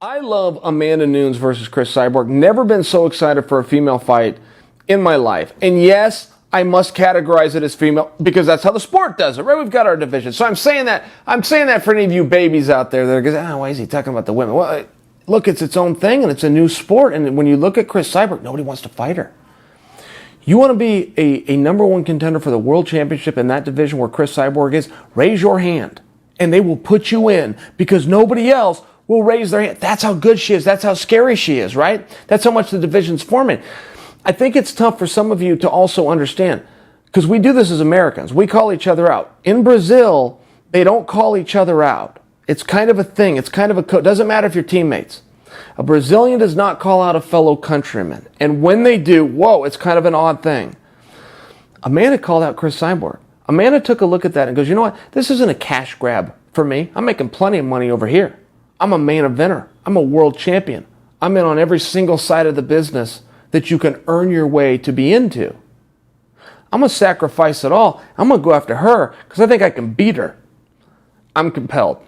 I love Amanda Nunes versus Cris Cyborg. Never been so excited for a female fight in my life. And yes, I must categorize it as female because that's how the sport does it, right? We've got our division. So I'm saying that for any of you babies out there that are why is he talking about the women? Well, look, it's its own thing and it's a new sport. And when you look at Cris Cyborg, nobody wants to fight her. You want to be a number one contender for the world championship in that division where Cris Cyborg is, raise your hand and they will put you in because nobody else will raise their hand. That's how good she is. That's how scary she is, right? That's how much the division's forming. I think it's tough for some of you to also understand because we do this as Americans. We call each other out. In Brazil, they don't call each other out. It's kind of a thing. It's kind of a code. Doesn't matter if you're teammates. A Brazilian does not call out a fellow countryman. And when they do, whoa, it's kind of an odd thing. Amanda called out Cris Cyborg. Amanda took a look at that and goes, you know what? This isn't a cash grab for me. I'm making plenty of money over here. I'm a main eventer. I'm a world champion. I'm in on every single side of the business that you can earn your way to be into. I'm going to sacrifice it all. I'm going to go after her because I think I can beat her. I'm compelled.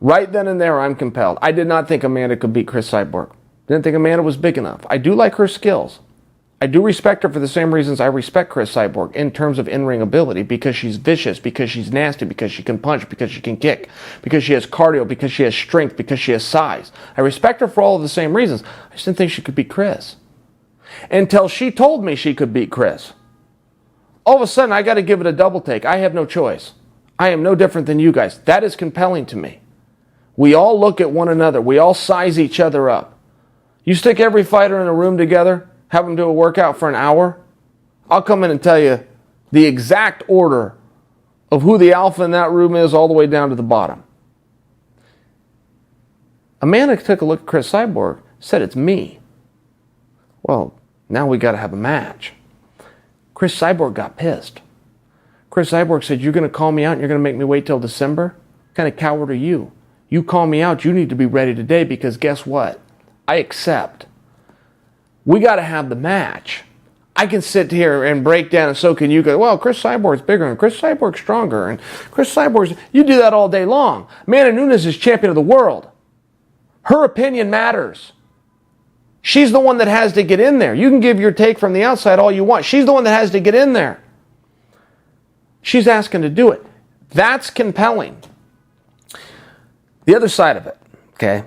Right then and there, I'm compelled. I did not think Amanda could beat Cris Cyborg. Didn't think Amanda was big enough. I do like her skills. I do respect her for the same reasons I respect Cris Cyborg in terms of in-ring ability, because she's vicious, because she's nasty, because she can punch, because she can kick, because she has cardio, because she has strength, because she has size. I respect her for all of the same reasons. I just didn't think she could beat Cris. Until she told me she could beat Cris. All of a sudden, I got to give it a double take. I have no choice. I am no different than you guys. That is compelling to me. We all look at one another. We all size each other up. You stick every fighter in a room together, have them do a workout for an hour, I'll come in and tell you the exact order of who the alpha in that room is all the way down to the bottom. Amanda took a look at Cris Cyborg, said it's me. Well, now we got to have a match. Cris Cyborg got pissed. Cris Cyborg said, you're going to call me out and you're going to make me wait till December? What kind of coward are you? You call me out, you need to be ready today because guess what? I accept. We got to have the match. I can sit here and break down, and so can you go, well, Cris Cyborg's bigger, and Cris Cyborg's stronger, and Cris Cyborg's... You do that all day long. Amanda Nunes is champion of the world. Her opinion matters. She's the one that has to get in there. You can give your take from the outside all you want. She's the one that has to get in there. She's asking to do it. That's compelling. The other side of it, okay?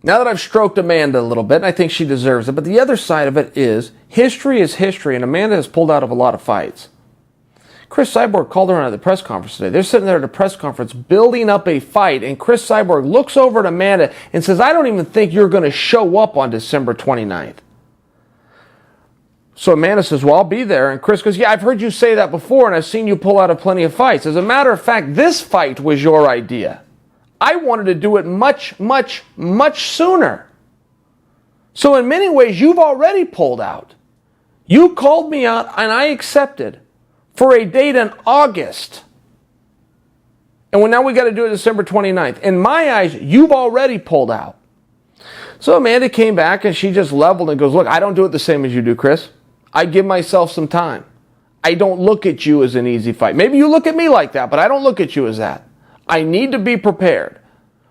Now that I've stroked Amanda a little bit, and I think she deserves it, but the other side of it is history, and Amanda has pulled out of a lot of fights. Cris Cyborg called her on at the press conference today. They're sitting there at a press conference building up a fight, and Cris Cyborg looks over at Amanda and says, I don't even think you're going to show up on December 29th. So Amanda says, well, I'll be there. And Cris goes, yeah, I've heard you say that before, and I've seen you pull out of plenty of fights. As a matter of fact, this fight was your idea. I wanted to do it much, much, much sooner. So in many ways, you've already pulled out. You called me out, and I accepted for a date in August. And now we got to do it December 29th. In my eyes, you've already pulled out. So Amanda came back, and she just leveled and goes, look, I don't do it the same as you do, Cris. I give myself some time. I don't look at you as an easy fight. Maybe you look at me like that, but I don't look at you as that. I need to be prepared.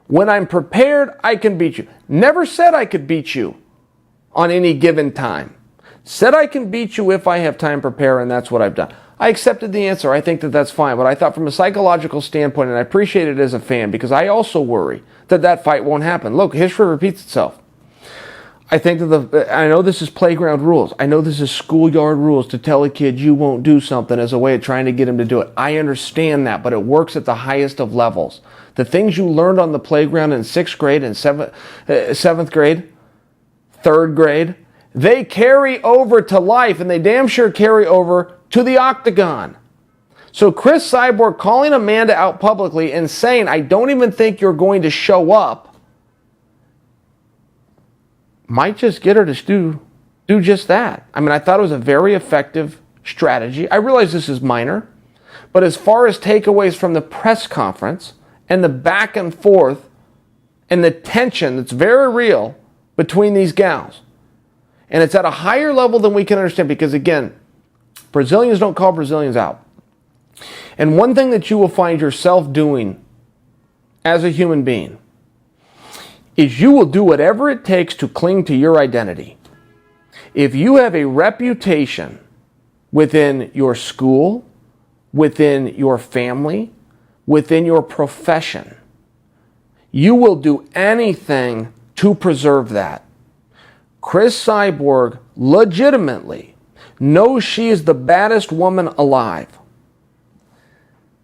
When I'm prepared, I can beat you. Never said I could beat you on any given time. Said I can beat you if I have time to prepare, and that's what I've done. I accepted the answer. I think that that's fine. But I thought from a psychological standpoint, and I appreciate it as a fan, because I also worry that that fight won't happen. Look, history repeats itself. I think that I know this is playground rules. I know this is schoolyard rules to tell a kid you won't do something as a way of trying to get him to do it. I understand that, but it works at the highest of levels. The things you learned on the playground in 6th grade and 7th grade, 3rd grade, they carry over to life, and they damn sure carry over to the octagon. So Cris Cyborg calling Amanda out publicly and saying, I don't even think you're going to show up, might just get her to do just that. I mean, I thought it was a very effective strategy. I realize this is minor, but as far as takeaways from the press conference and the back and forth and the tension that's very real between these gals, and it's at a higher level than we can understand because, again, Brazilians don't call Brazilians out. And one thing that you will find yourself doing as a human being is you will do whatever it takes to cling to your identity. If you have a reputation within your school, within your family, within your profession, you will do anything to preserve that. Cris Cyborg legitimately knows she is the baddest woman alive.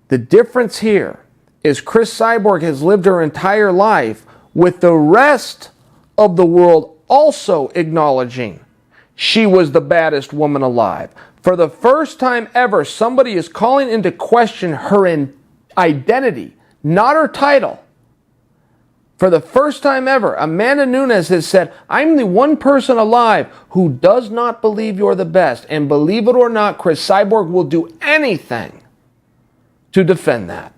The difference here is Cris Cyborg has lived her entire life with the rest of the world also acknowledging she was the baddest woman alive. For the first time ever, somebody is calling into question her identity, not her title. For the first time ever, Amanda Nunes has said, I'm the one person alive who does not believe you're the best. And believe it or not, Cris Cyborg will do anything to defend that.